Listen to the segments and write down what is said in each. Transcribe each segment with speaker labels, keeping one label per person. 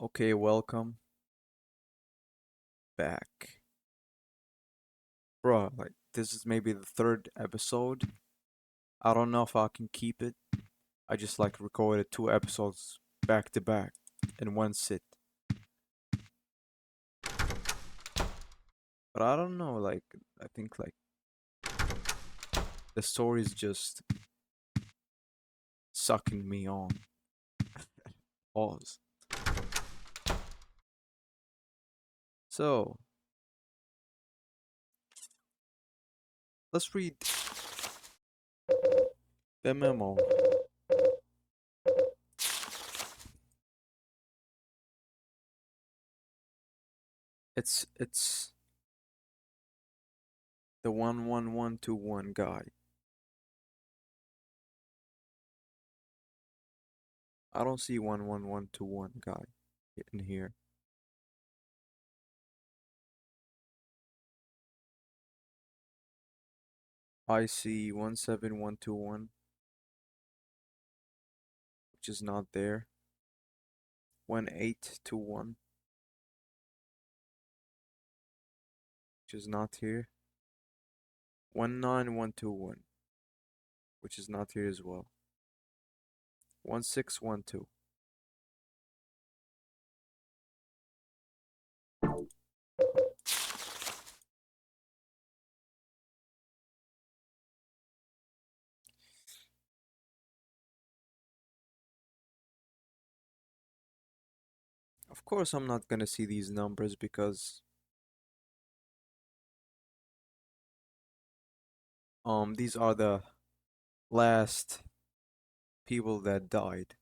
Speaker 1: Okay, welcome back. Bro, like this is maybe the third episode. I don't know if I can keep it. I just like recorded two episodes back to back in one sit. But I don't know, like I think like the story's just sucking me on. Pause. So, let's read the memo. It's the 11121 guy. I don't see 11121 guy in here. I see 17121, which is not there. 1821, which is not here. 19121, which is not here as well. 1612. Of course, I'm not gonna see these numbers because these are the last people that died.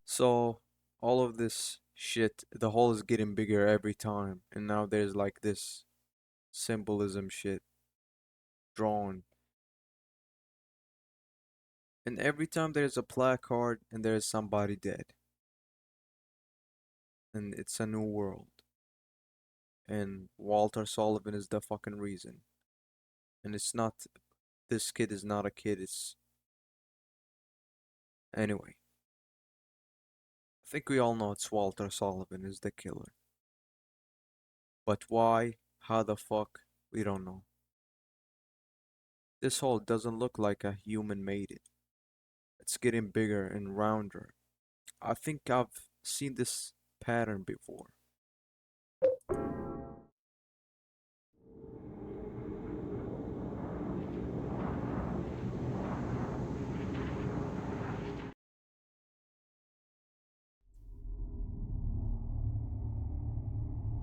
Speaker 1: So all of this shit, the hole is getting bigger every time, and now there's like this symbolism shit drawn. And every time there's a placard and there's somebody dead. And it's a new world. And Walter Sullivan is the fucking reason. And it's not, this kid is not a kid, it's, anyway. I think we all know it's Walter Sullivan is the killer. But why, how the fuck, we don't know. This hole doesn't look like a human made it. It's getting bigger and rounder. I think I've seen this pattern before.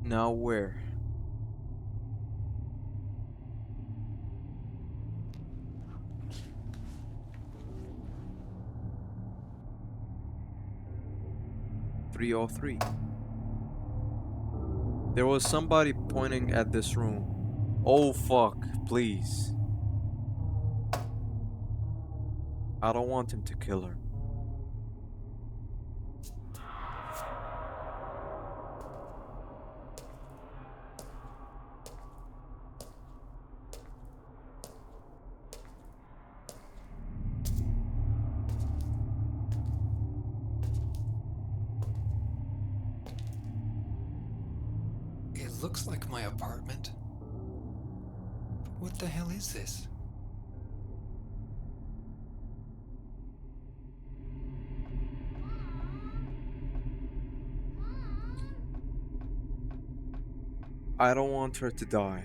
Speaker 1: Now where? "303. There was somebody pointing at this room. Oh fuck, please. I don't want him to kill her.
Speaker 2: It looks like my apartment. But what the hell is this?
Speaker 1: I don't want her to die.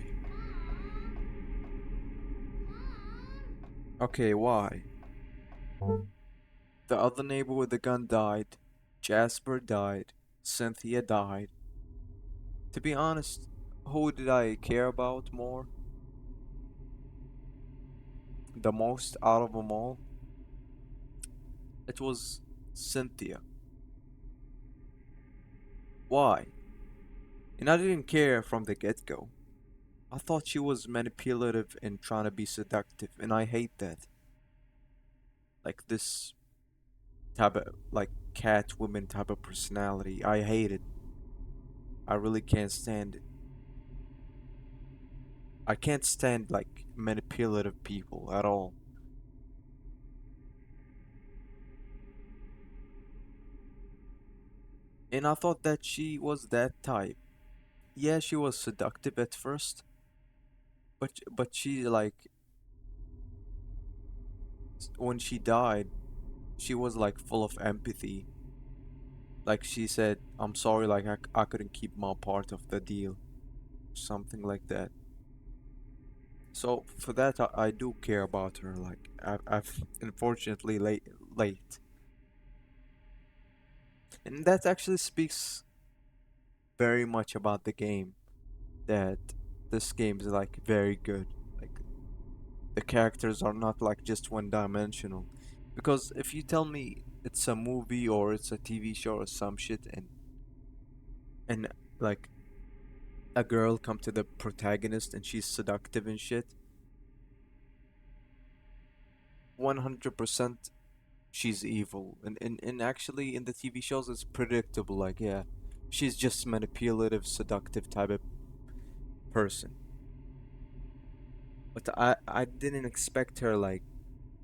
Speaker 1: Okay, why? The other neighbor with the gun died. Jasper died. Cynthia died. To be honest, who did I care about more? The most out of them all? It was Cynthia. Why? And I didn't care from the get go. I thought she was manipulative and trying to be seductive, and I hate that. Like this type of, like, cat woman type of personality. I hate it. I really can't stand it. I can't stand like manipulative people at all. And I thought that she was that type. Yeah, she was seductive at first, but she like when she died, she was like full of empathy. Like she said, "I'm sorry, like I couldn't keep my part of the deal," something like that. So for that, I do care about her. Like I've unfortunately late, and that actually speaks very much about the game. That this game is like very good. Like the characters are not like just one dimensional. Because if you tell me it's a movie or it's a TV show or some shit, and like a girl come to the protagonist and she's seductive and shit, 100% she's evil. And actually in the TV shows it's predictable. Like yeah, she's just manipulative, seductive type of person. But I didn't expect her like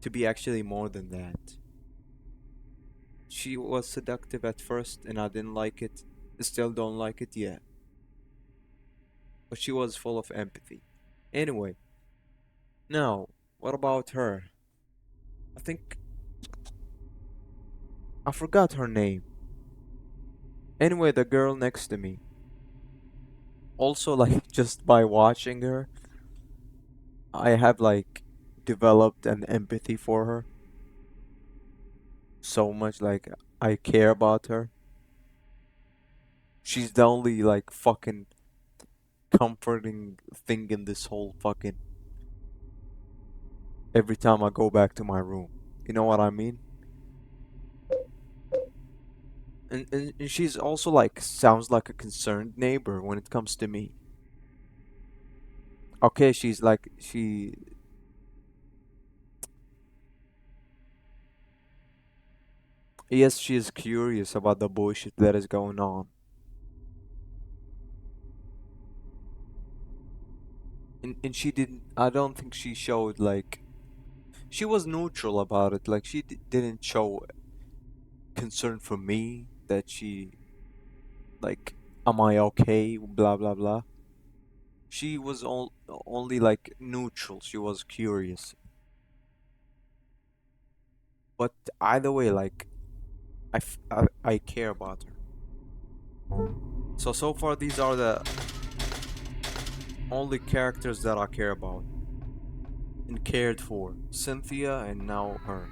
Speaker 1: to be actually more than that. She was seductive at first and I didn't like it. Still don't like it yet. But she was full of empathy. Anyway, now, what about her? I think I forgot her name. Anyway, the girl next to me. Also, like, just by watching her, I have, like, developed an empathy for her. So much, like, I care about her. She's the only, like, fucking comforting thing in this whole fucking. Every time I go back to my room. You know what I mean? And she's also, like, sounds like a concerned neighbor when it comes to me. Okay, she's like, yes, she is curious about the bullshit that is going on. And she didn't, I don't think she showed, like, she was neutral about it. Like, she didn't show concern for me that she, like, am I okay? Blah, blah, blah. She was only, like, neutral. She was curious. But either way, like, I care about her. So far, these are the only characters that I care about and cared for. Cynthia and now her.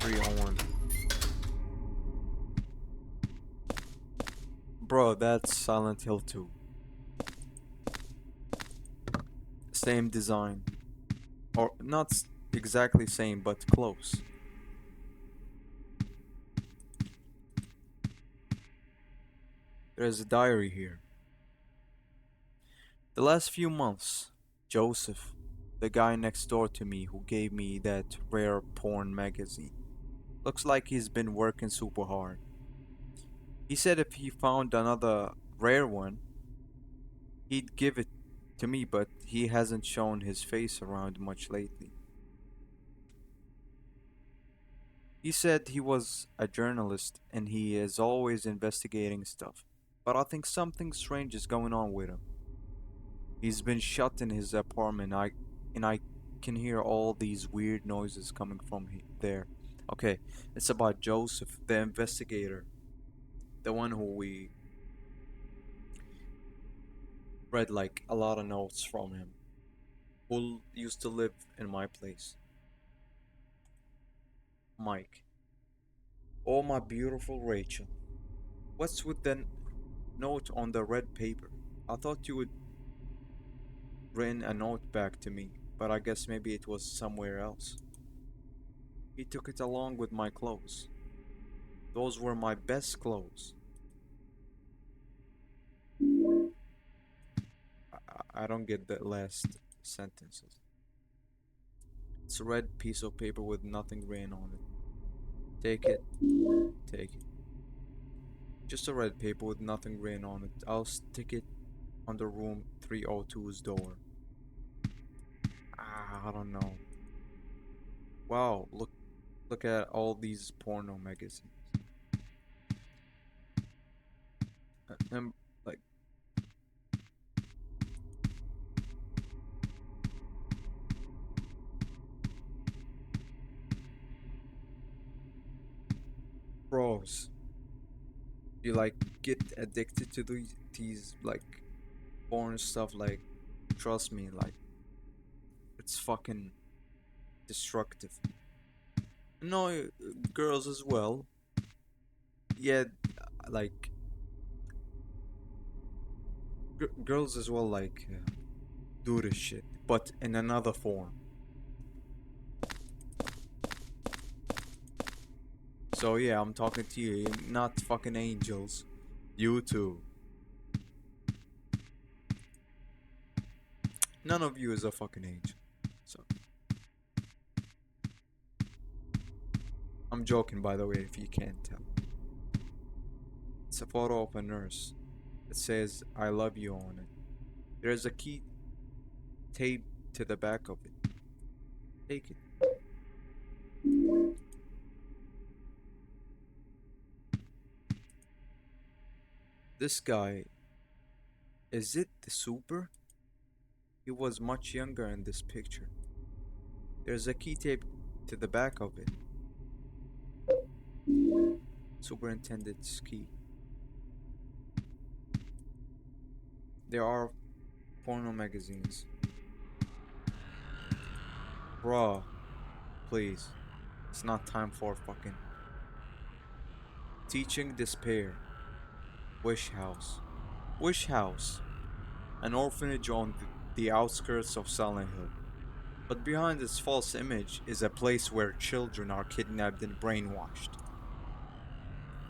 Speaker 1: 301. Bro, that's Silent Hill 2. Same design. Or not exactly same, but close. There's a diary here. The last few months, Joseph, the guy next door to me who gave me that rare porn magazine, looks like he's been working super hard. He said if he found another rare one, he'd give it to me, but he hasn't shown his face around much lately. He said he was a journalist and he is always investigating stuff. But I think something strange is going on with him. He's been shut in his apartment. I can hear all these weird noises coming from there. Okay, it's about Joseph, the investigator, the one who we read like a lot of notes from him, who used to live in my place. Mike. Oh, my beautiful Rachel. What's with the note on the red paper? I thought you would bring a note back to me, but I guess maybe it was somewhere else. He took it along with my clothes. Those were my best clothes. I don't get the last sentences. It's a red piece of paper with nothing written on it. Take it, take it. Just a red paper with nothing written on it. I'll stick it on the room 302's door. I don't know. Wow, look at all these porno magazines. And like bros, you like get addicted to these like porn stuff. Like, trust me, like it's fucking destructive. No, girls as well. Yeah, like girls as well. Like do this shit, but in another form. So yeah, I'm talking to you, not fucking angels. You too. None of you is a fucking angel. So I'm joking, by the way, if you can't tell. It's a photo of a nurse. It says "I love you" on it. There's a key taped to the back of it. Take it. This guy, is it the super? He was much younger in this picture. There's a key taped to the back of it. Superintendent's key. There are porno magazines. Bruh, please. It's not time for fucking teaching despair. Wish House. Wish House. An orphanage on the outskirts of Silent Hill. But behind this false image is a place where children are kidnapped and brainwashed.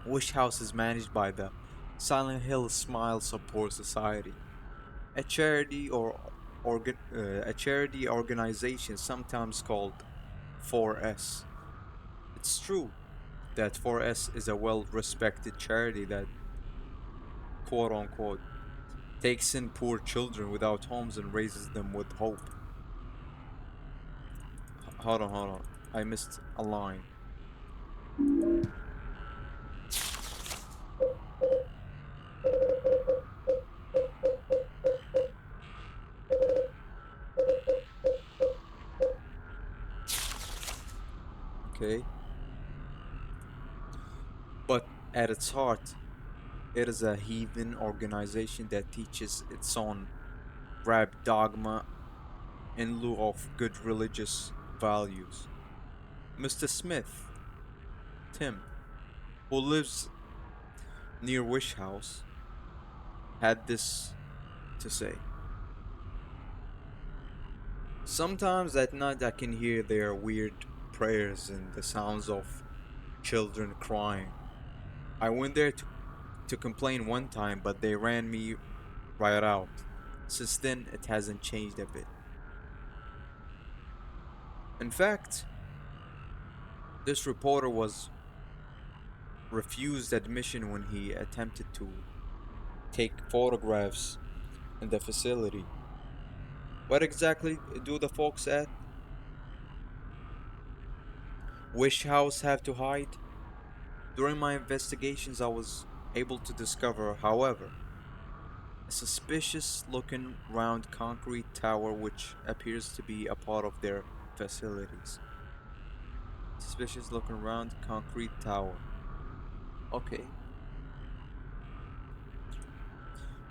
Speaker 1: Wish House is managed by the Silent Hill Smile Support Society, a a charity organization sometimes called 4S. It's true that 4S is a well-respected charity that, quote unquote, takes in poor children without homes and raises them with hope. Hold on. I missed a line. Okay. But at its heart, it is a heathen organization that teaches its own rap dogma in lieu of good religious values. Mr. Smith, Tim, who lives near Wish House, had this to say. Sometimes at night I can hear their weird prayers and the sounds of children crying. I went there to complain one time, but they ran me right out. Since then, it hasn't changed a bit. In fact, this reporter was refused admission when he attempted to take photographs in the facility. What exactly do the folks at Wish House have to hide? During my investigations, I was able to discover, however, a suspicious looking round concrete tower which appears to be a part of their facilities. Suspicious looking round concrete tower. Okay.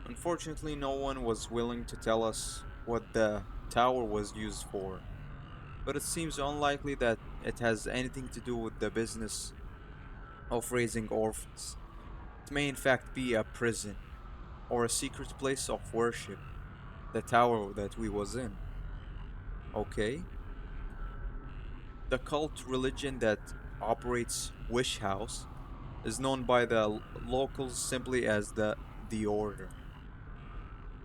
Speaker 1: Unfortunately, no one was willing to tell us what the tower was used for, but it seems unlikely that it has anything to do with the business of raising orphans. It may in fact be a prison or a secret place of worship, the tower that we was in. Okay? The cult religion that operates Wish House is known by the locals simply as the Order.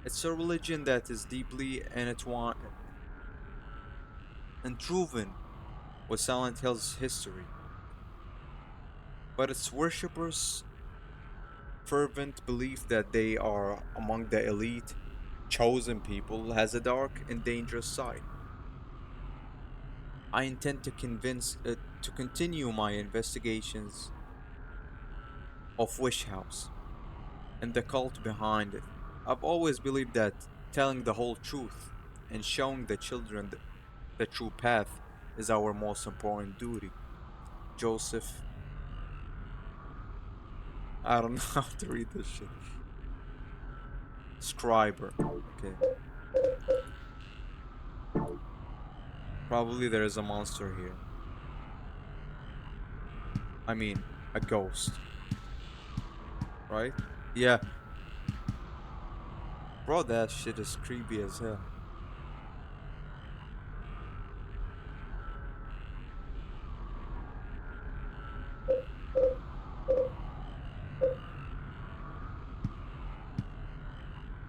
Speaker 1: It's a religion that is deeply intertwined. unproven with Silent Hill's history, but its worshippers' fervent belief that they are among the elite, chosen people has a dark and dangerous side. I intend to convince to continue my investigations of Wish House and the cult behind it. I've always believed that telling the whole truth and showing the children the true path is our most important duty. Joseph, I don't know how to read this shit. Scriber. Okay. Probably there is a monster here. I mean, a ghost, right? Yeah, bro, that shit is creepy as hell.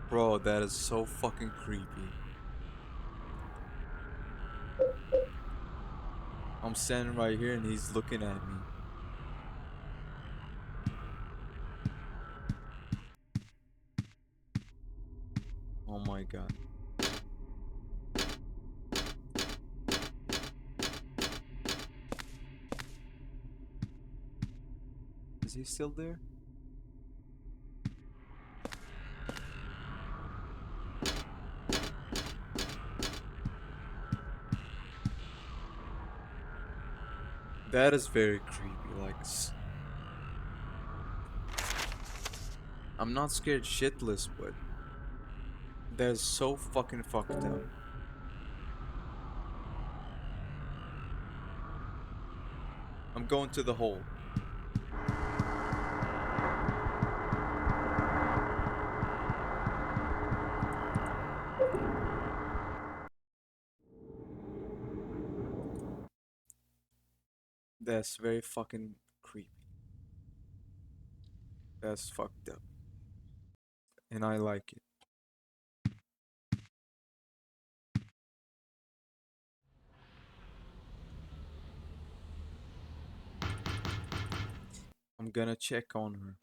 Speaker 1: Bro, that is so fucking creepy. I'm standing right here and he's looking at me. Oh my god. Is he still there? That is very creepy. Like, I'm not scared shitless, but that is so fucking fucked up. I'm going to the hole. That's very fucking creepy. That's fucked up. And I like it. I'm gonna check on her.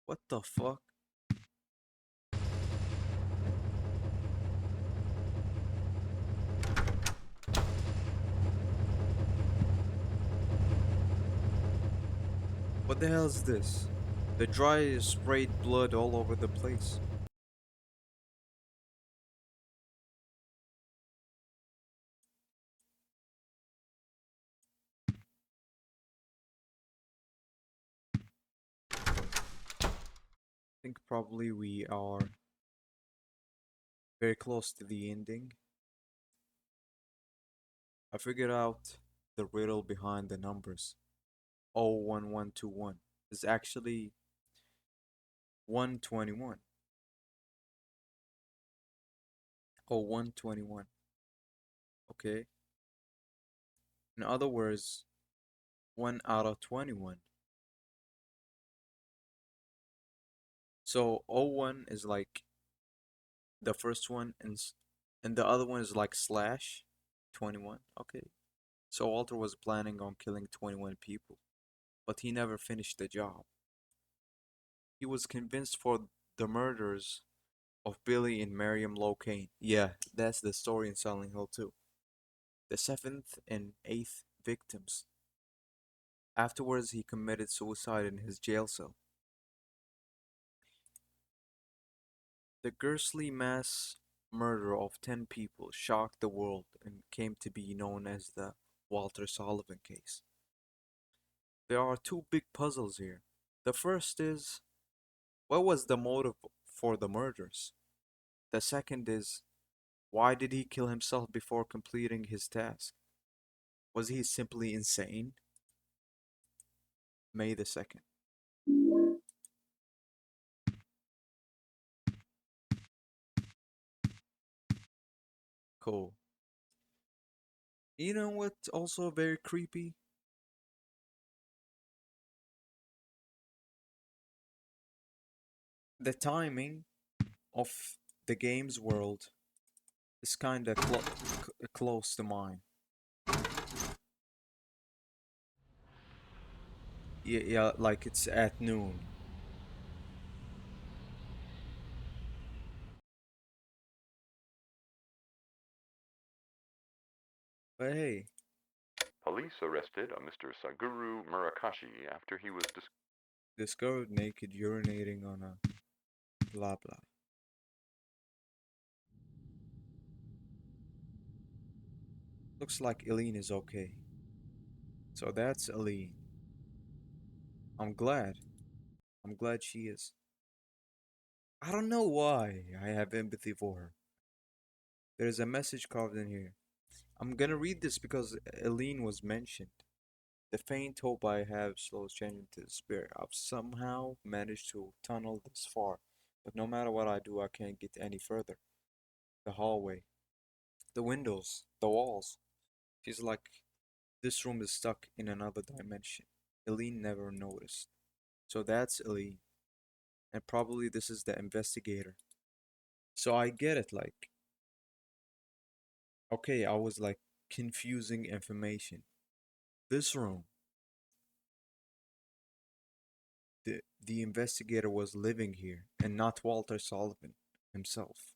Speaker 1: What the fuck? What the hell is this? The dryer sprayed blood all over the place. I think probably we are very close to the ending. I figured out the riddle behind the numbers. 01121 is actually 121. 0121. Okay? In other words, 1 out of 21. So 01 is like the first one and the other one is like slash 21. Okay. So Walter was planning on killing 21 people, but he never finished the job. He was convinced for the murders of Billy and Miriam Locane. Yeah, that's the story in Silent Hill 2. The seventh and eighth victims. Afterwards, he committed suicide in his jail cell. The grisly mass murder of 10 people shocked the world and came to be known as the Walter Sullivan case. There are two big puzzles here. The first is, what was the motive for the murders? The second is, why did he kill himself before completing his task? Was he simply insane? May the 2nd. Cool. You know what's also very creepy? The timing of the game's world is kinda close to mine. Yeah, yeah, like it's at noon. But hey,
Speaker 3: Police arrested a Mr. Saguru Murakashi after he was
Speaker 1: discovered naked urinating on a blah blah. Looks like Eileen is okay. So that's Eileen. I'm glad. I'm glad she is. I don't know why I have empathy for her. There's a message carved in here. I'm gonna read this because Eileen was mentioned. The faint hope I have slows change into despair. I've somehow managed to tunnel this far, but no matter what I do, I can't get any further. The hallway, the windows, the walls. Feels like this room is stuck in another dimension. Eileen never noticed. So that's Eileen. And probably this is the investigator. So I get it, like, okay, I was like confusing information. This room, the investigator was living here and not Walter Sullivan himself.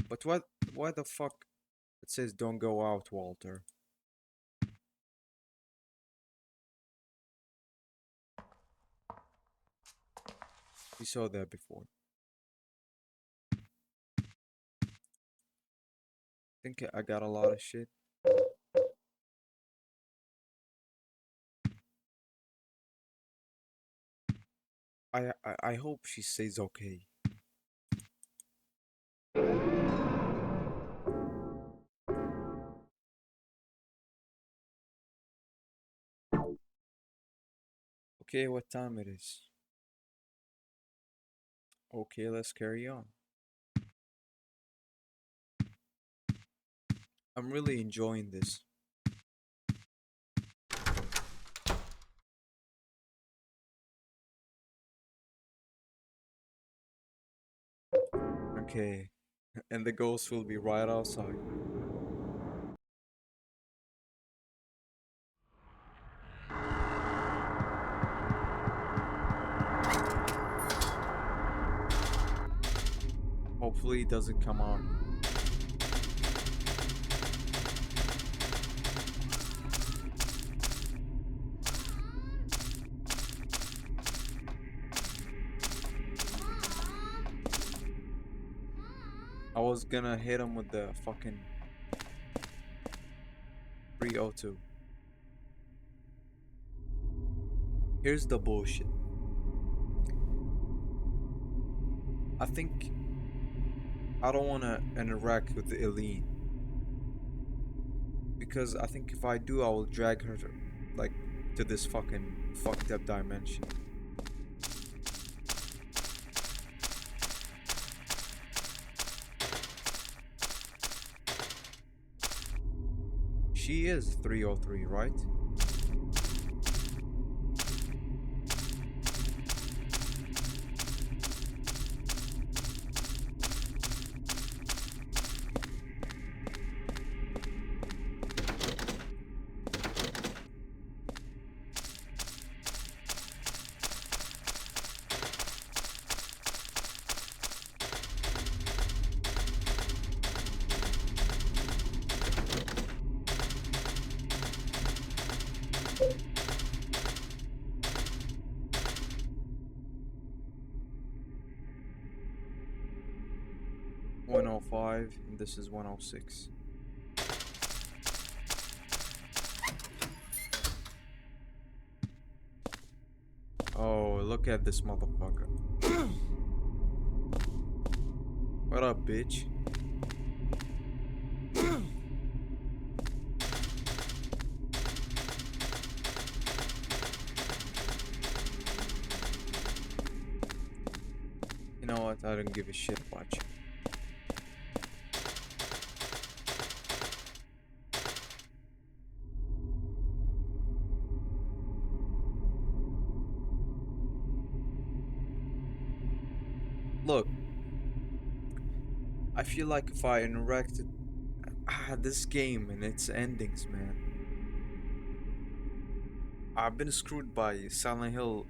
Speaker 1: But why the fuck it says don't go out, Walter? We saw that before. Think I got a lot of shit. I hope she stays okay. Okay, what time it is? Okay, let's carry on. I'm really enjoying this. Okay, and the ghost will be right outside. Hopefully it doesn't come out. I was gonna hit him with the fucking 302. Here's the bullshit. I think I don't wanna interact with Eileen because I think if I do, I will drag her to, like, to this fucking fucked up dimension. She is 303, right? .105 and this is 106. Oh, look at this motherfucker. What up, bitch? You know what? I don't give a shit about you. Look, I feel like if I interacted this game and its endings, man, I've been screwed by Silent Hill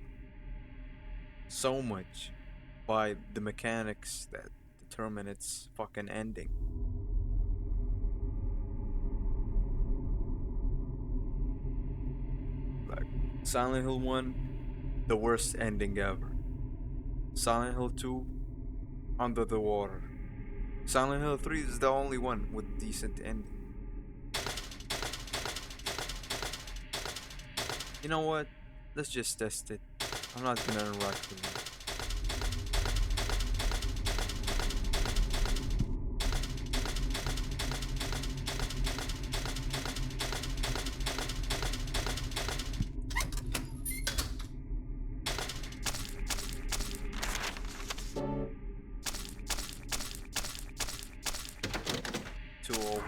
Speaker 1: so much by the mechanics that determine its fucking ending. Like Silent Hill 1, the worst ending ever. Silent Hill 2, Under the Water. Silent Hill 3 is the only one with decent ending. You know what? Let's just test it. I'm not gonna interact with it. Two oh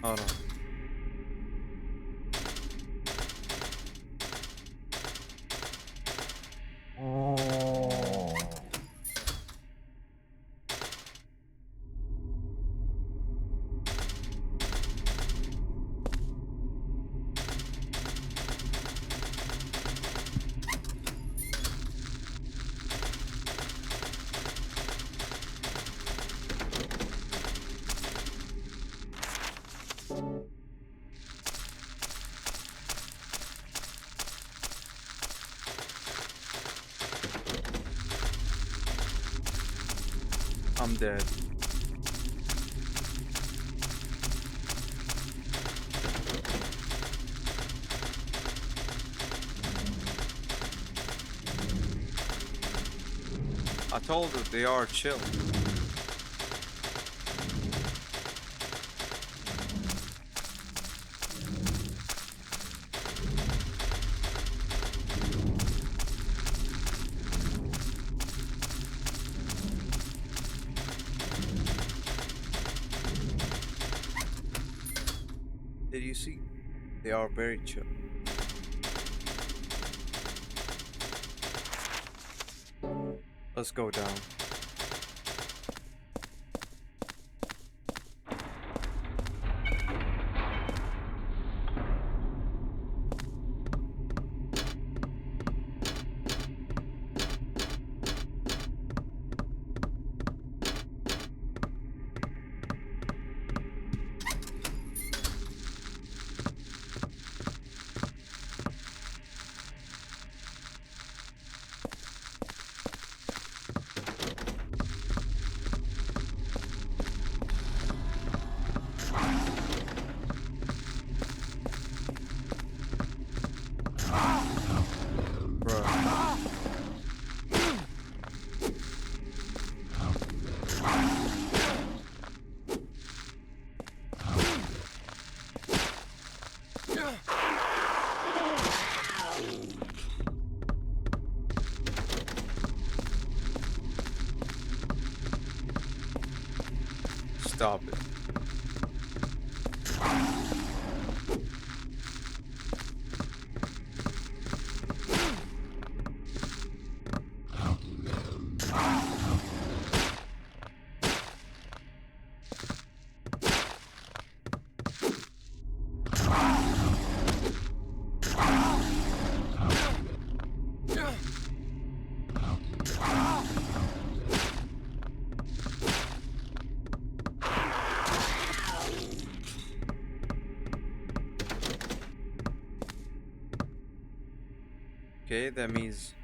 Speaker 1: Hold on. I'm dead. I told her they are chill. Did you see? They are very chill. Let's go down. Bruh. Stop it. Okay, that means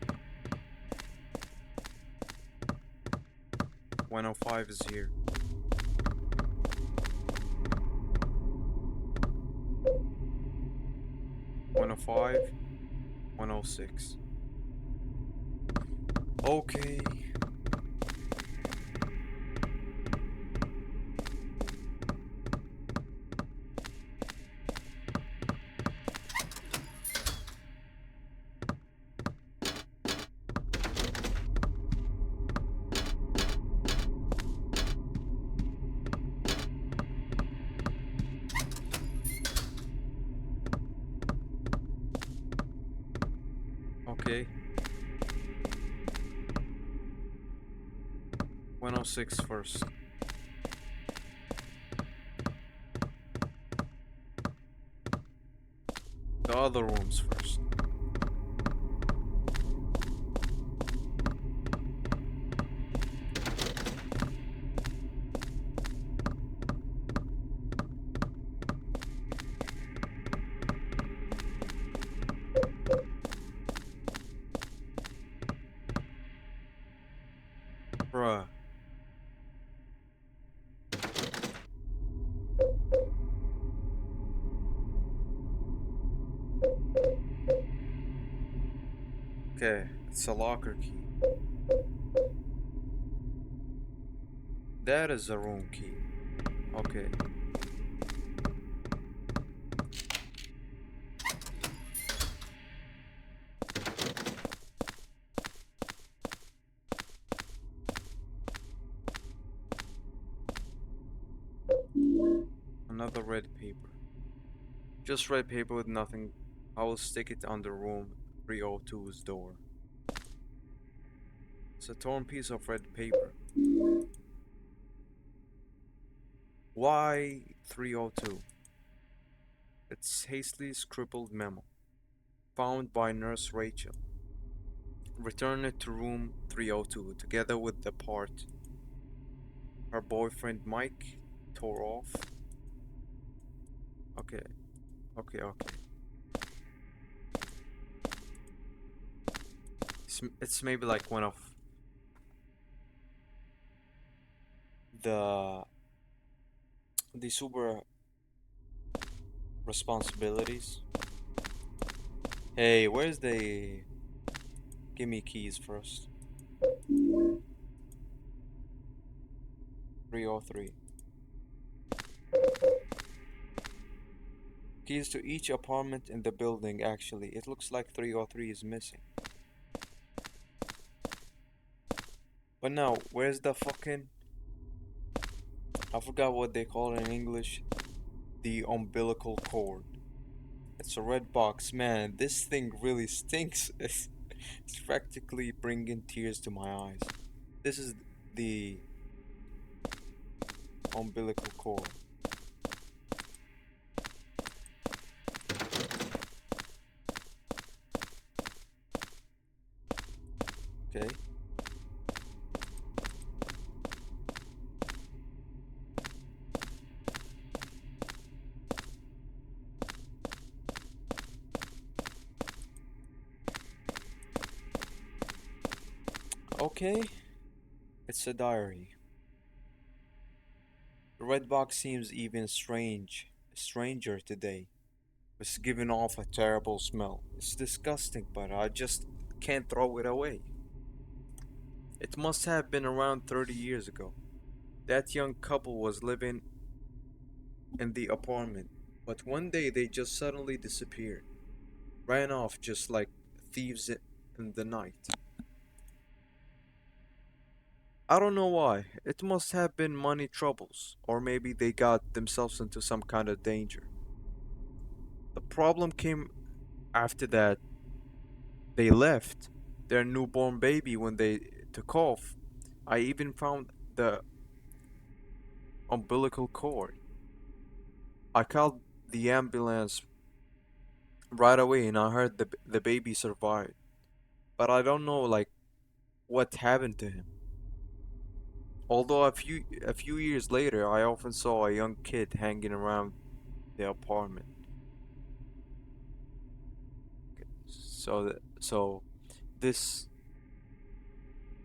Speaker 1: 105 is here. One oh five, 106. Okay. Okay. 106 first. The other rooms first. Bruh. Okay, it's a locker key. That is a room key. Okay. Another red paper. Just red paper with nothing. I will stick it on the room 302's door. It's a torn piece of red paper. Why 302? It's hastily scribbled memo. Found by Nurse Rachel. Return it to room 302 together with the part her boyfriend Mike tore off. Okay, okay. It's maybe like one of the super responsibilities. Hey, where's the... Give me keys first. 303. Keys to each apartment in the building, actually. It looks like 303 is missing. But now, where's the fucking... I forgot what they call it in English. The umbilical cord. It's a red box. Man, this thing really stinks. It's practically bringing tears to my eyes. This is the umbilical cord. Okay. Okay. It's a diary. The red box seems even stranger today. It's giving off a terrible smell. It's disgusting, but I just can't throw it away. It must have been around 30 years ago. That young couple was living in the apartment, but one day they just suddenly disappeared. Ran off just like thieves in the night. I don't know why. It must have been money troubles, or maybe they got themselves into some kind of danger. The problem came after that they left their newborn baby when they took off. I even found the umbilical cord. I called the ambulance right away and I heard the baby survived. But I don't know like what happened to him. Although a few years later I often saw a young kid hanging around the apartment. So this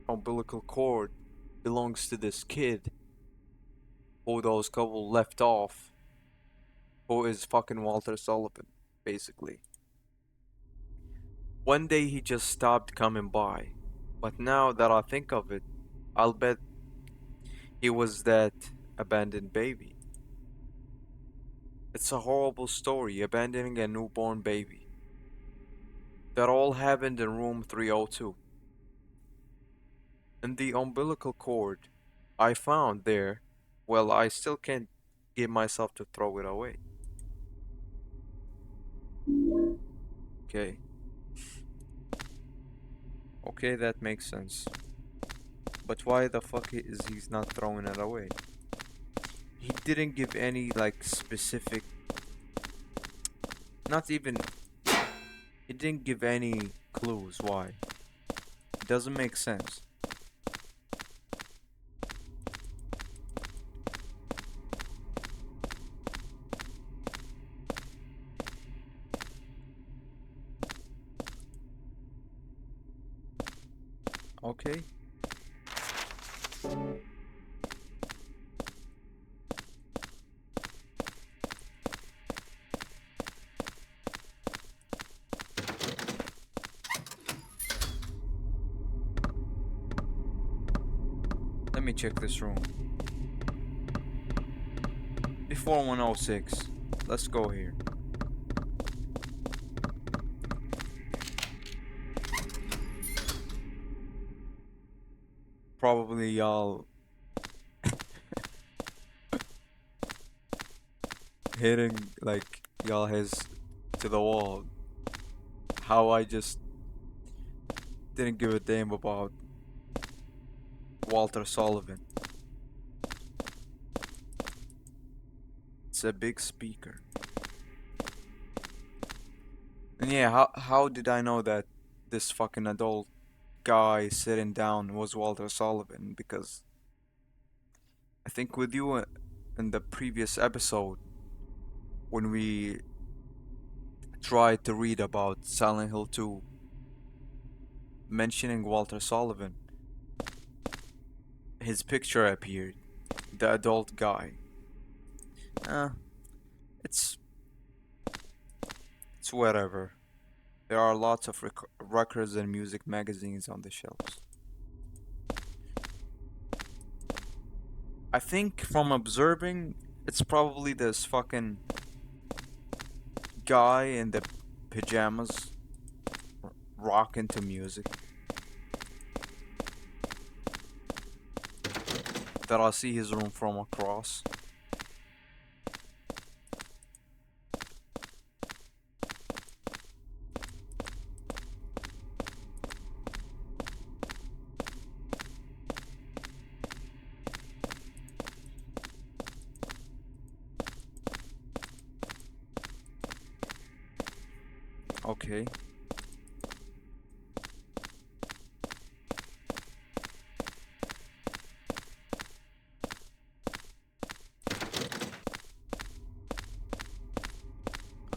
Speaker 1: umbilical cord belongs to this kid who those couple left off, who is fucking Walter Sullivan, basically. One day he just stopped coming by, but now that I think of it, I'll bet he was that abandoned baby. It's a horrible story, abandoning a newborn baby. That all happened in room 302. And the umbilical cord I found there, well, I still can't get myself to throw it away. Okay. Okay, that makes sense. But why the fuck is he's not throwing it away? He didn't give any like specific, not even, he didn't give any clues why. It doesn't make sense. Okay. Let me check this room. Before 106. Let's go here. Probably y'all hitting like y'all heads to the wall. How I just didn't give a damn about Walter Sullivan. It's a big speaker. And yeah, how did I know that this fucking adult guy sitting down was Walter Sullivan? Because I think with you in the previous episode, when we tried to read about Silent Hill 2, mentioning Walter Sullivan, his picture appeared. The adult guy. Uh, it's it's whatever. There are lots of records and music magazines on the shelves. I think from observing, it's probably this fucking guy in the pajamas rocking to music that I see his room from across. Okay.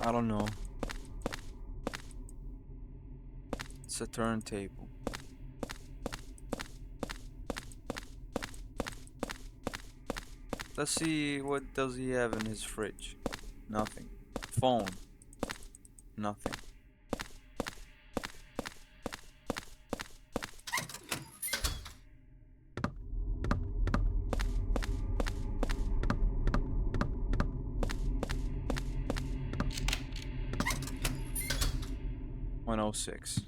Speaker 1: I don't know. It's a turntable. Let's see, what does he have in his fridge? Nothing. Phone. Nothing. One oh six.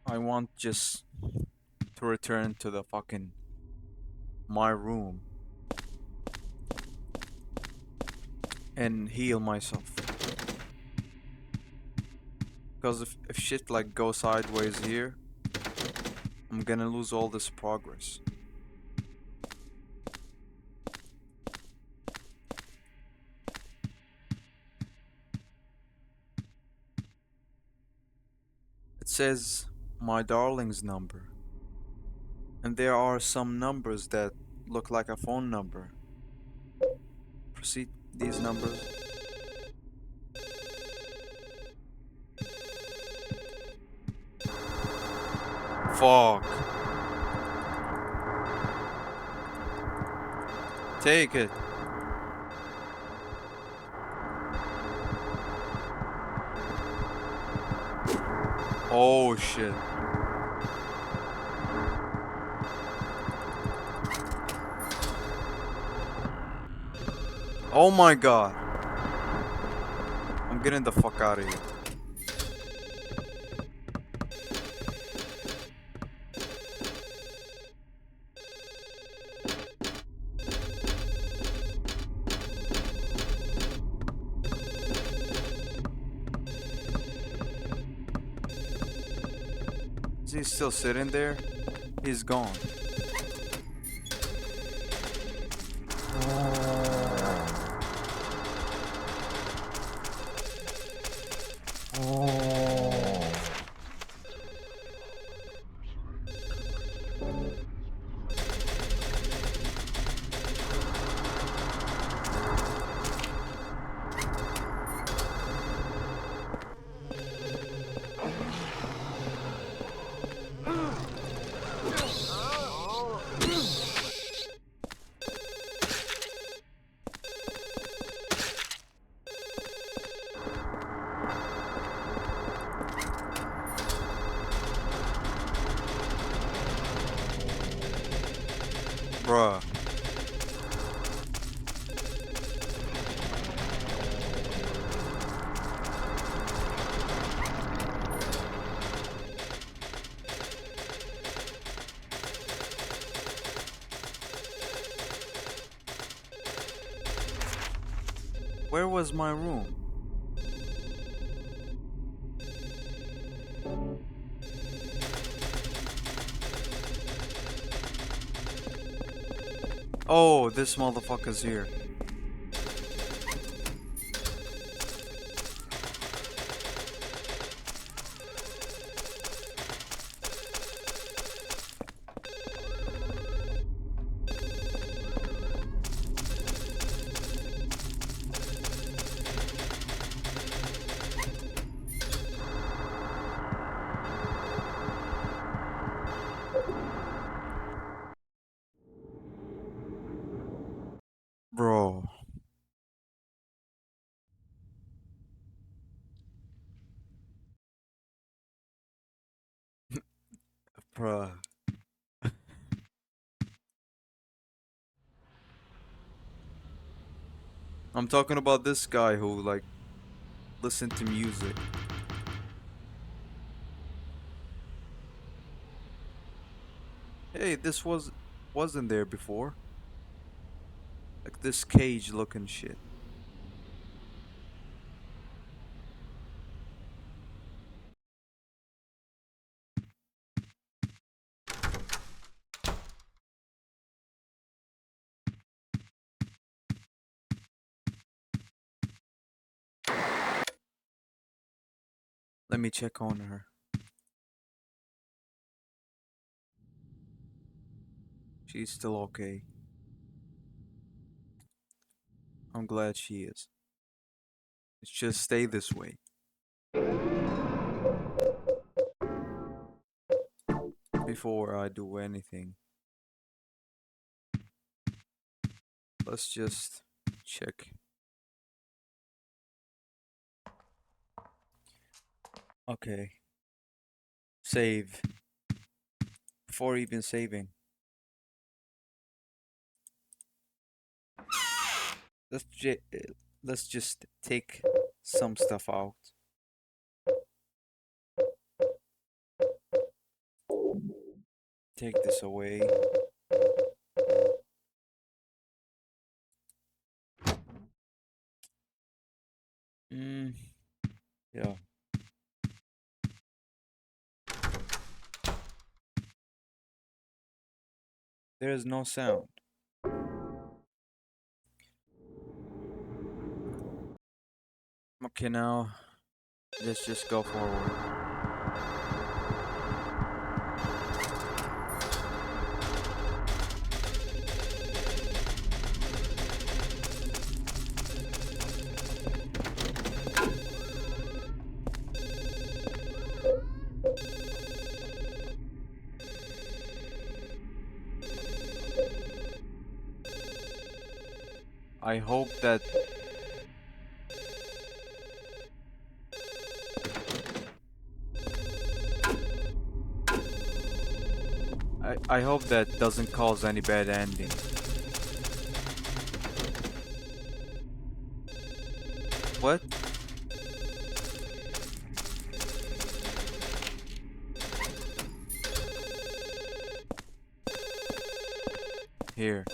Speaker 1: I want just to return to the fucking my room and heal myself. Because if shit like goes sideways here, I'm gonna lose all this progress. It says my darling's number. And there are some numbers that look like a phone number. For See these numbers? Fuck. Take it. Oh shit. Oh my god. I'm getting the fuck out of here. Is he still sitting there? He's gone. Bruh. Where was my room? Oh, this motherfucker's here. Bro. Bruh. I'm talking about this guy who, like, listened to music. Hey, this wasn't there before. Like this cage looking shit. Let me check on her. She's still okay. I'm glad she is. Let's just stay this way. Before I do anything, let's just check. Okay. Save. Before even saving. Let's let's just take some stuff out. Take this away. Yeah. There is no sound. Okay, now let's just go forward. I hope that I hope that doesn't cause any bad ending. What? Here.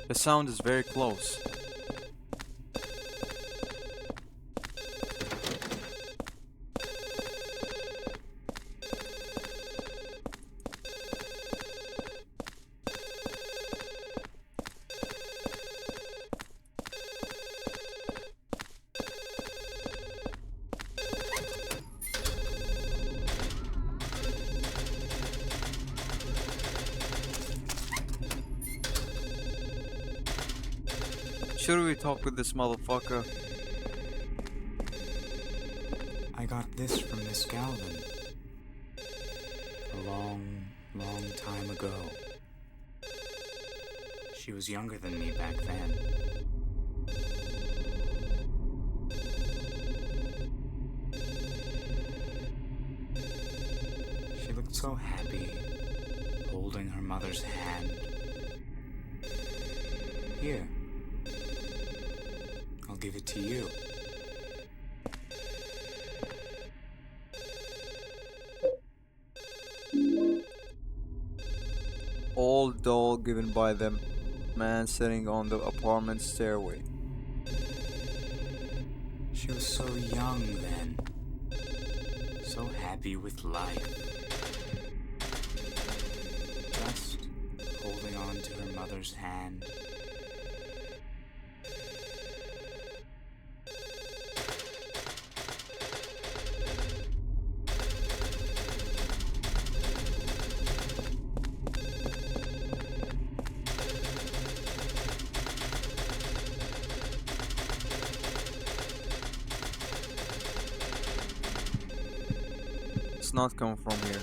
Speaker 1: The sound is very close. Should we talk with this motherfucker?
Speaker 4: I got this from Miss Galvin. A long, long time ago. She was younger than me back then. She looked so happy, holding her mother's hand. Here. I'll give it to you.
Speaker 1: Old doll given by the man sitting on the apartment stairway.
Speaker 4: She was so young then. So happy with life. Just holding on to her mother's hand.
Speaker 1: It's not coming from here.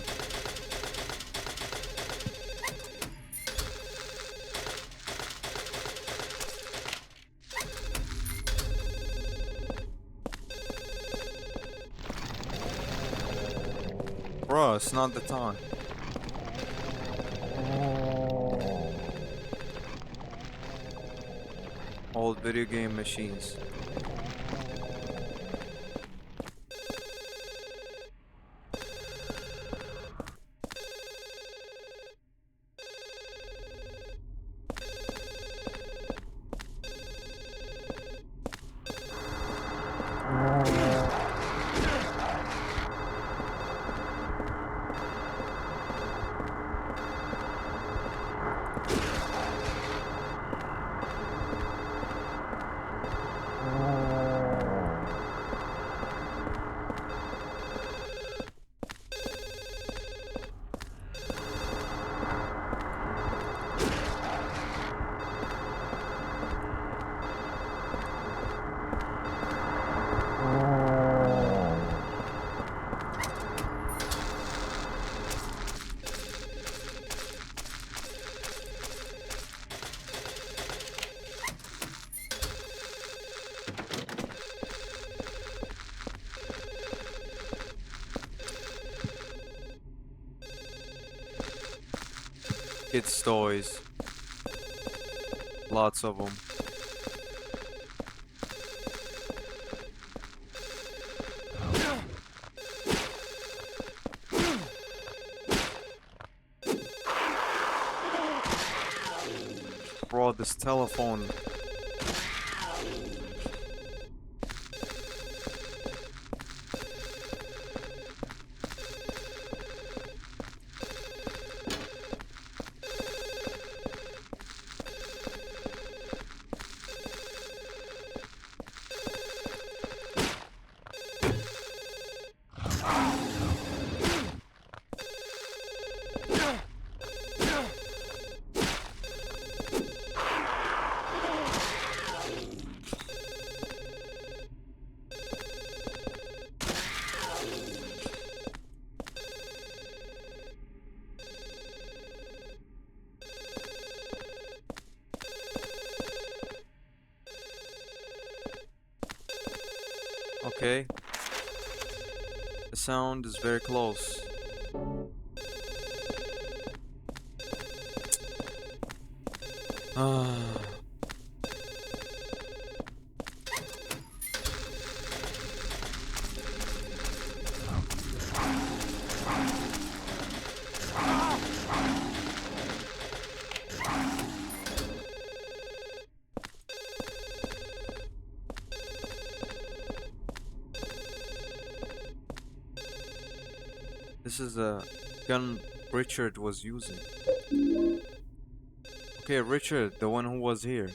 Speaker 1: Bro, it's not the time. Old video game machines. Kids' toys. Lots of them. Bro, this telephone. Okay, the sound is very close. Ah, this is a gun Richard was using. Okay, Richard, the one who was here,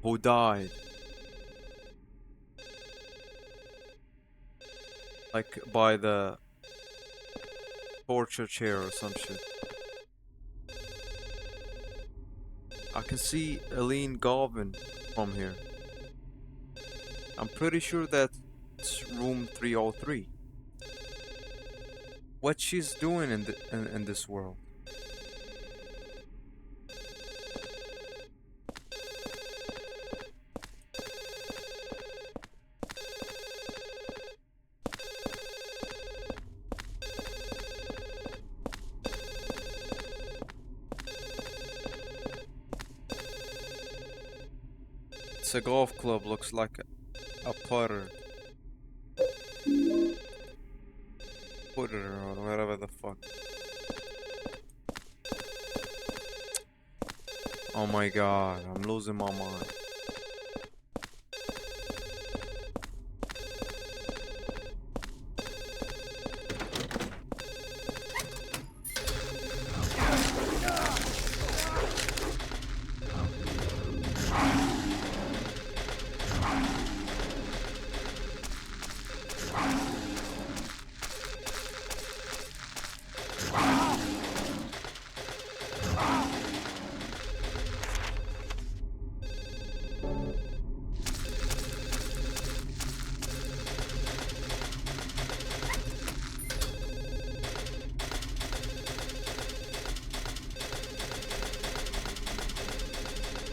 Speaker 1: who died, like by the torture chair or some shit. I can see Eileen Galvin from here. I'm pretty sure that's room 303. What she's doing in this world? It's a golf club, looks like a putter. Putter or whatever the fuck. Oh my god, I'm losing my mind.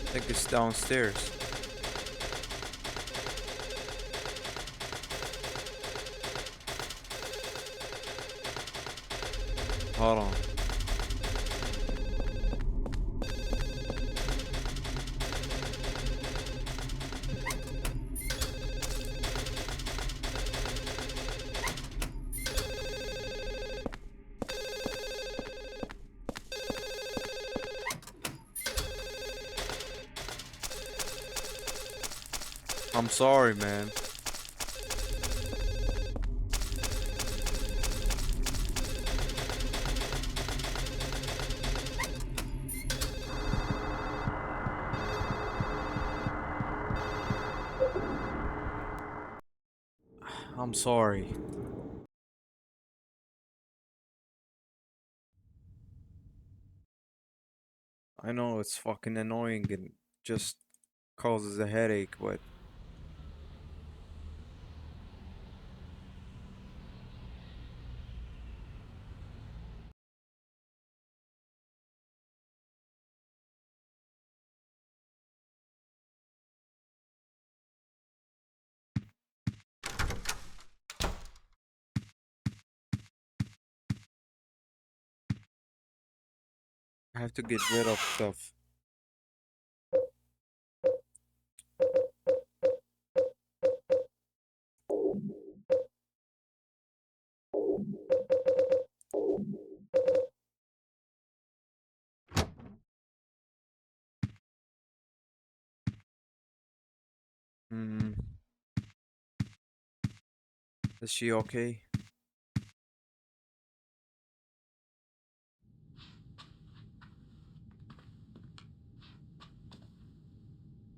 Speaker 1: I think it's downstairs. Hold on. I'm sorry, man. I'm sorry. I know it's fucking annoying and just causes a headache, but I have to get rid of stuff. Hmm. Is she okay?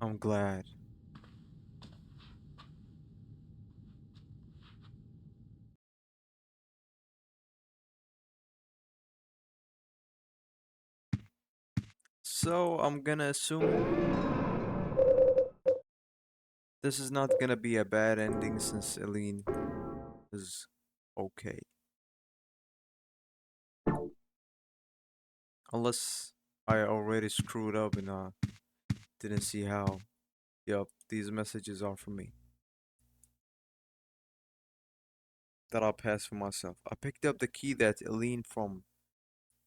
Speaker 1: I'm glad. So I'm gonna assume this is not gonna be a bad ending since Eileen is okay. Unless I already screwed up and didn't see how. Yup, these messages are for me. that I passed for myself. I picked up the key that Eileen from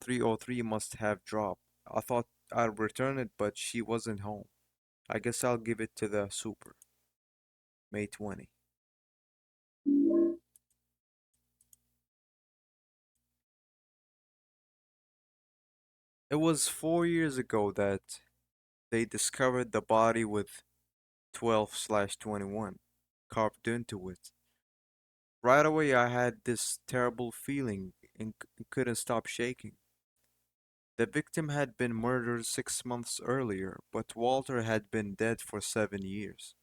Speaker 1: 303 must have dropped. I thought I'd return it, but she wasn't home. I guess I'll give it to the super. May 20. It was 4 years ago that they discovered the body with 12/21 carved into it. Right away, I had this terrible feeling and couldn't stop shaking. The victim had been murdered 6 months earlier, but Walter had been dead for 7 years,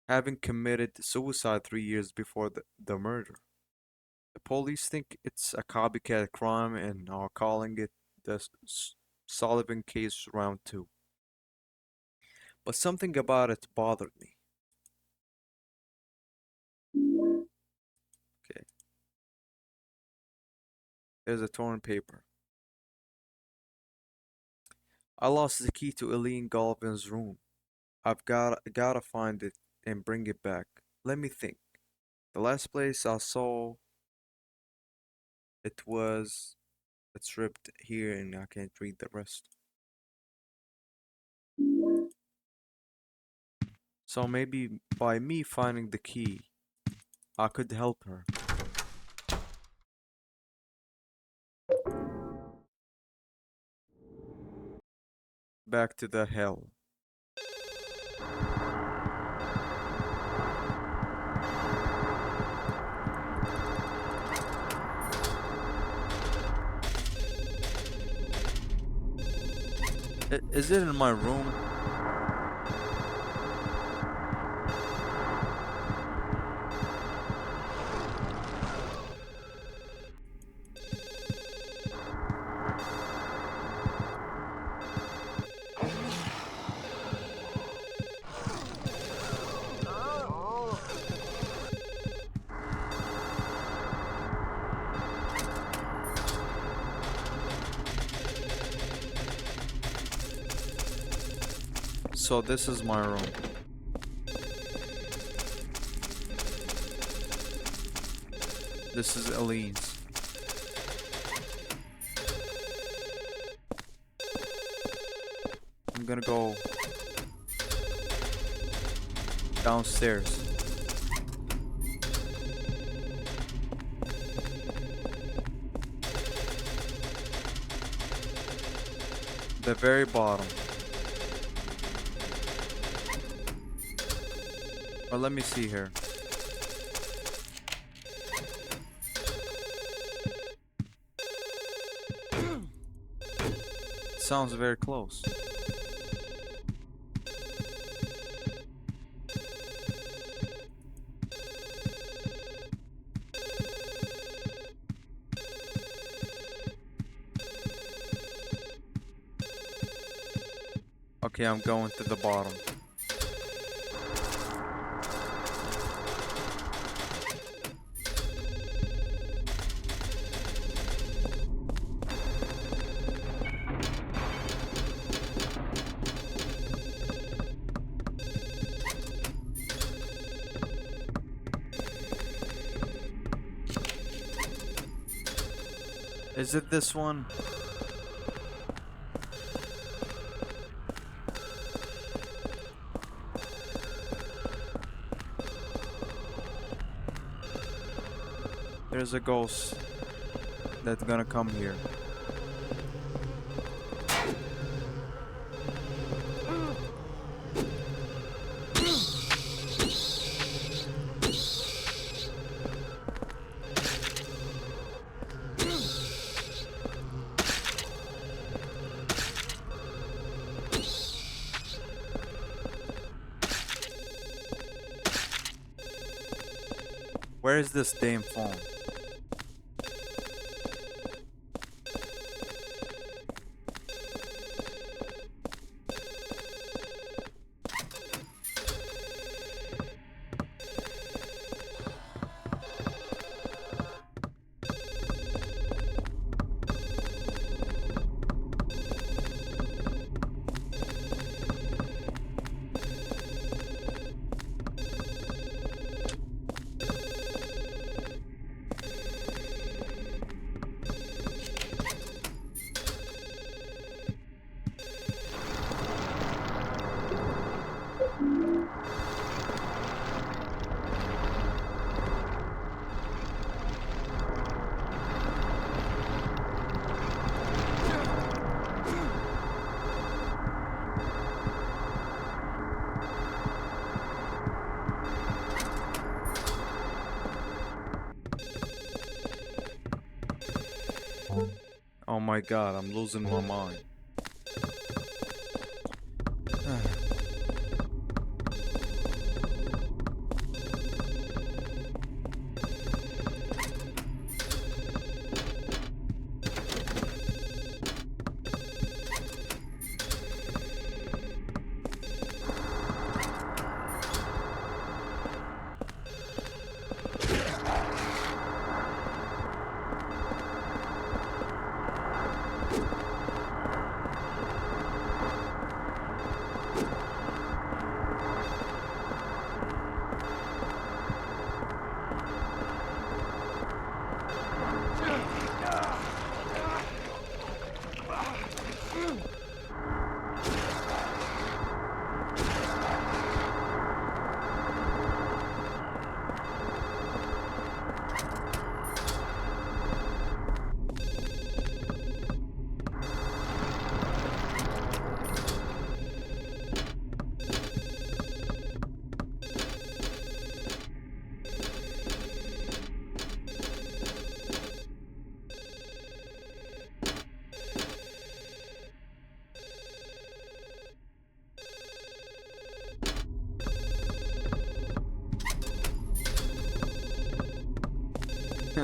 Speaker 1: having committed suicide 3 years before the murder. The police think it's a copycat crime and are calling it the Sullivan case round 2. But something about it bothered me. Okay, there's a torn paper. I lost the key to Eileen Galvin's room. I've gotta find it and bring it back. Let me think. The last place I saw it was it's ripped here and I can't read the rest. So maybe by me finding the key, I could help her. Back to the hell. Is it in my room? So this is my room. This is Eileen's. I'm gonna go downstairs. The very bottom. Or let me see here. It sounds very close. Okay, I'm going to the bottom. Is it this one? There's a ghost that's gonna come here. Where is this damn phone? Oh my god, I'm losing my mind.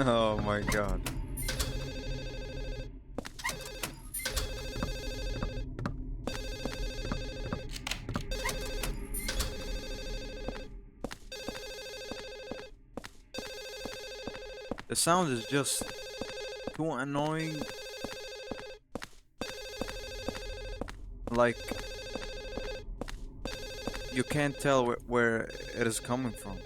Speaker 1: Oh my god. The sound is just too annoying. Like, you can't tell where it is coming from.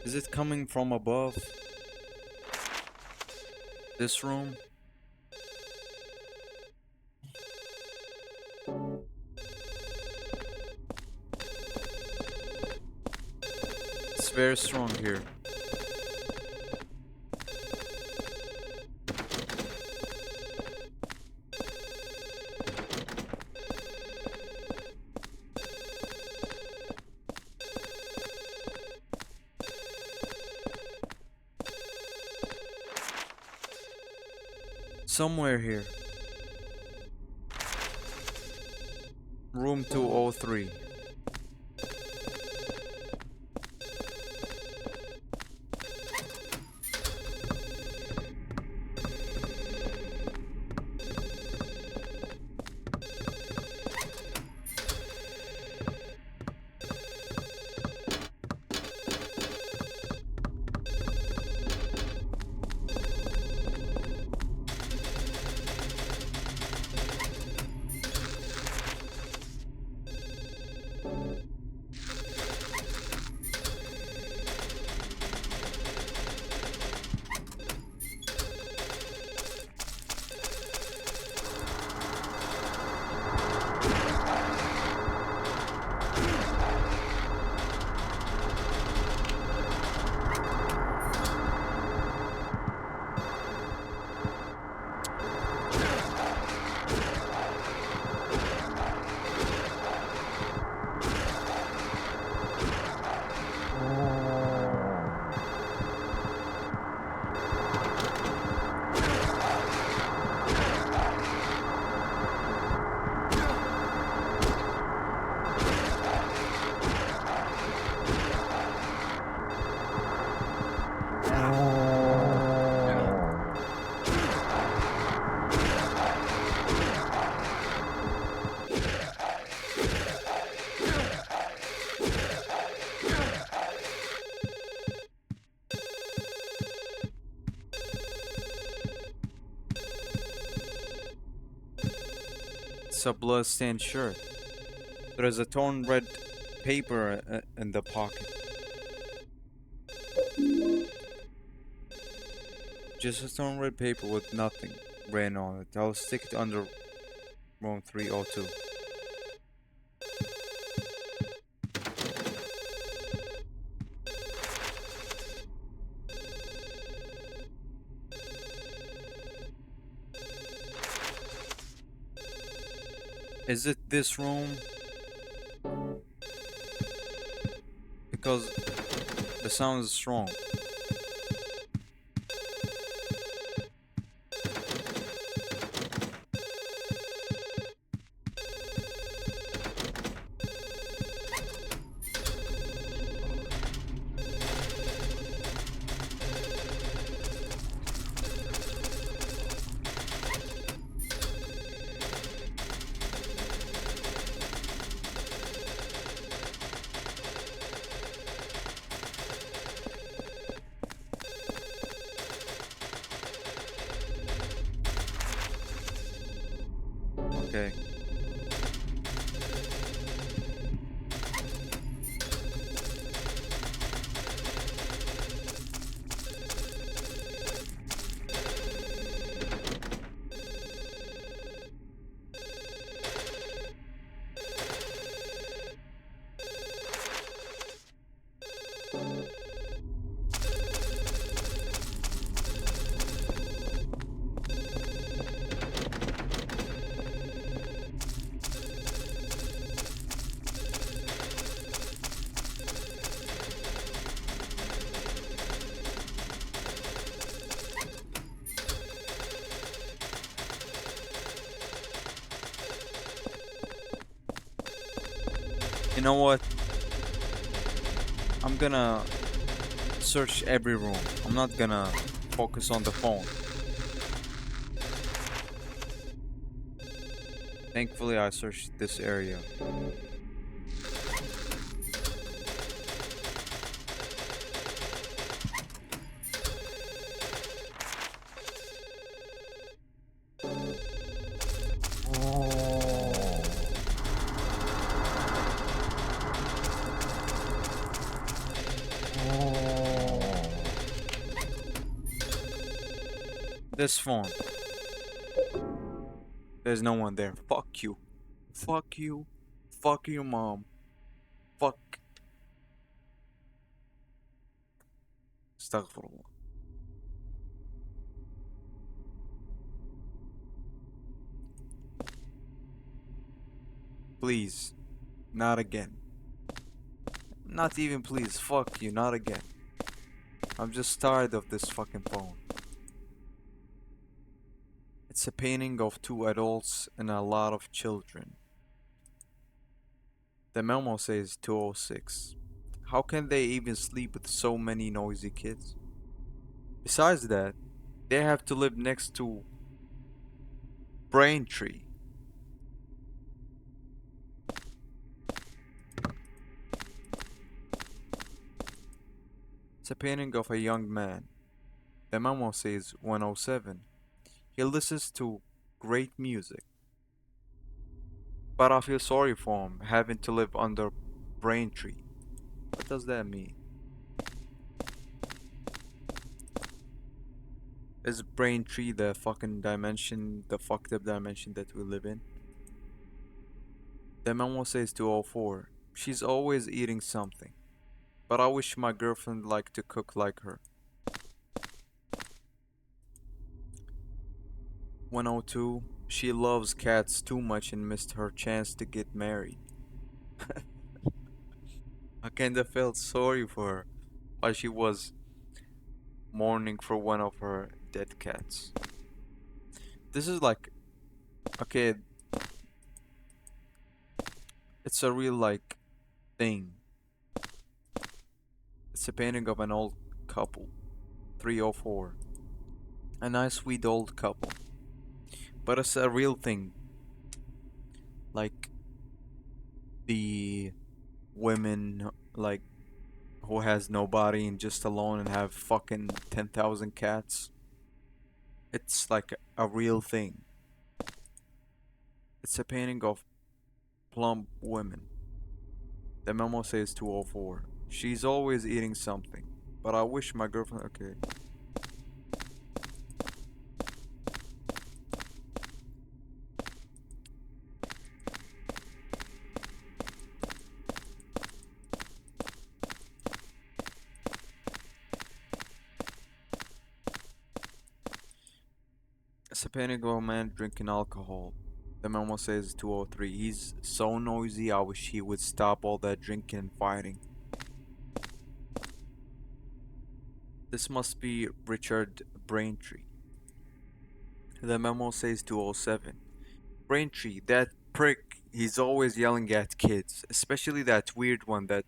Speaker 1: Is it coming from above? This room? It's very strong here. Somewhere here. Room 203. It's a blood-stained shirt. There is a torn red paper in the pocket. Just a torn red paper with nothing written on it. I'll stick it under room 302. Is it this room? because the sound is strong. Okay. You know what? I'm gonna search every room. I'm not gonna focus on the phone. Thankfully, I searched this area. This phone. There's no one there. Fuck you. Fuck you. Fuck your mom. Fuck. Astaghfirullah. Please. Not again. Not even please. Fuck you. Not again. I'm just tired of this fucking phone. It's a painting of two adults and a lot of children. The memo says 206. How can they even sleep with so many noisy kids? Besides that, they have to live next to Braintree. It's a painting of a young man. The memo says 107. He listens to great music. But I feel sorry for him having to live under Braintree. What does that mean? Is Braintree the fucking dimension, the fucked up dimension that we live in? The memo says 204. She's always eating something. But I wish my girlfriend liked to cook like her. 102. She loves cats too much and missed her chance to get married. I kinda felt sorry for her while she was mourning for one of her dead cats. This is like, okay, it's a real like thing. It's a painting of an old couple. 304. A nice sweet old couple. But it's a real thing. Like the women like who has nobody and just alone and have fucking 10,000 cats. It's like a real thing. It's a painting of plump women. The memo says 204. She's always eating something. But I wish my girlfriend. Okay. It's a painting of a man drinking alcohol. The memo says 203. He's so noisy, I wish he would stop all that drinking and fighting. This must be Richard Braintree. The memo says 207. Braintree, that prick, he's always yelling at kids, especially that weird one that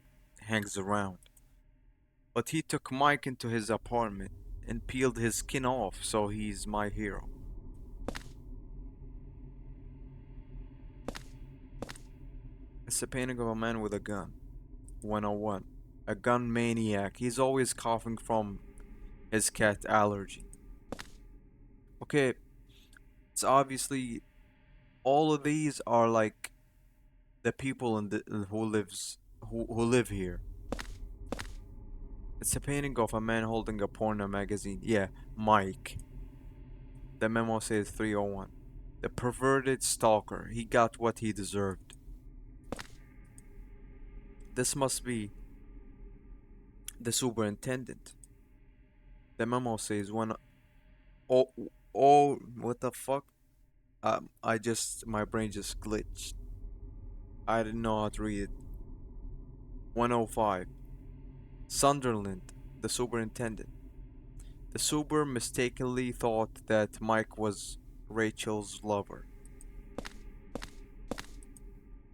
Speaker 1: hangs around. But he took Mike into his apartment and peeled his skin off, so he's my hero. It's a painting of a man with a gun. 101. A gun maniac. He's always coughing from his cat allergy. Okay, it's obviously all of these are like the people who live here. It's a painting of a man holding a porno magazine. Yeah, Mike. The memo says 301. The perverted stalker. He got what he deserved. This must be the superintendent. The memo says when oh oh what the fuck? My brain just glitched. I didn't know how to read it. 105. Sunderland, the superintendent. The super mistakenly thought that Mike was Rachel's lover.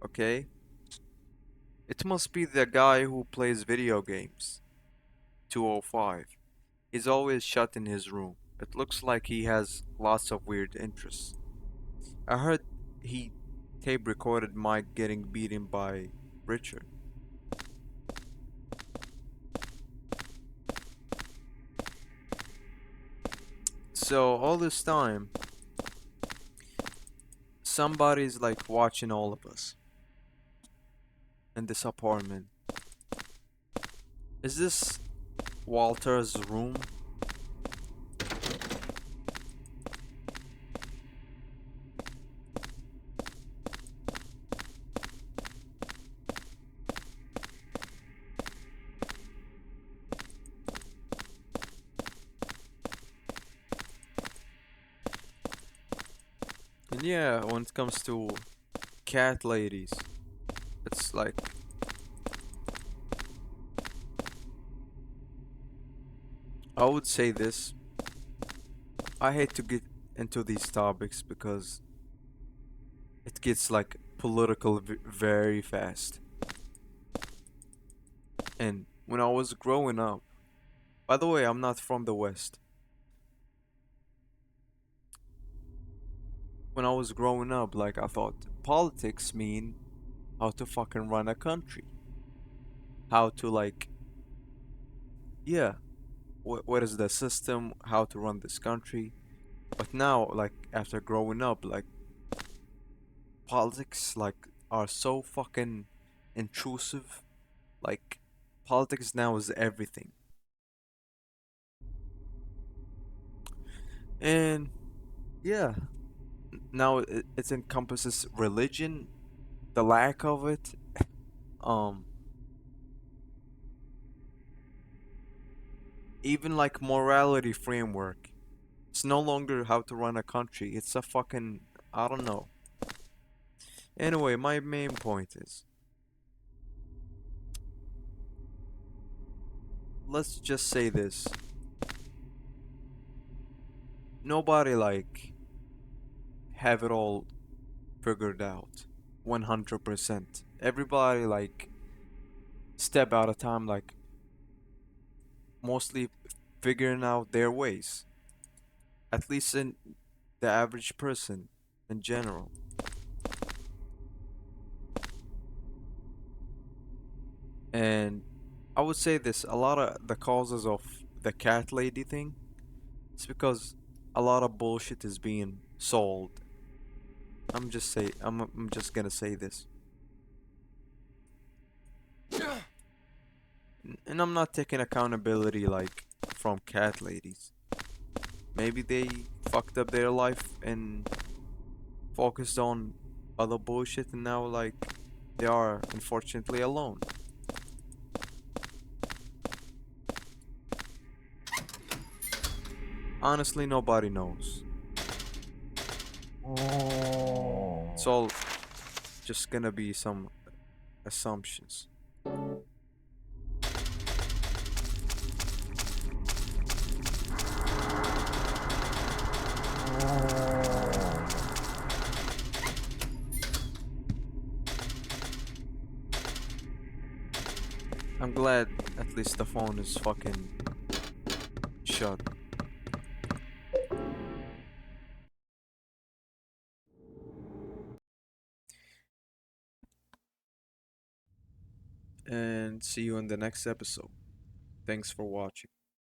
Speaker 1: Okay? It must be the guy who plays video games. 205. He's always shut in his room. It looks like he has lots of weird interests. I heard he tape recorded Mike getting beaten by Richard. So all this time, somebody's like watching all of us in this apartment. Is this Walter's room? And yeah, when it comes to cat ladies, it's like I would say this. I hate to get into these topics because it gets like political very fast. And when I was growing up, by the way, I'm not from the West. When I was growing up, like I thought politics mean how to fucking run a country. How to like, yeah, what is the system, how to run this country. But now, like after growing up, like politics like are so fucking intrusive. Like politics now is everything. And yeah, now it encompasses religion, the lack of it, um, even like morality framework. It's no longer how to run a country. It's a fucking I don't know. Anyway, my main point is let's just say this. Nobody like have it all figured out 100%. Everybody like step out of time like mostly figuring out their ways. At least in the average person in general. And I would say this, a lot of the causes of the cat lady thing, it's because a lot of bullshit is being sold. I'm just gonna say this. And I'm not taking accountability like from cat ladies. Maybe they fucked up their life and focused on other bullshit and now like they are unfortunately alone. Honestly, nobody knows. It's all just gonna be some assumptions. glad at least the phone is fucking shut. And see you in the next episode. Thanks for watching.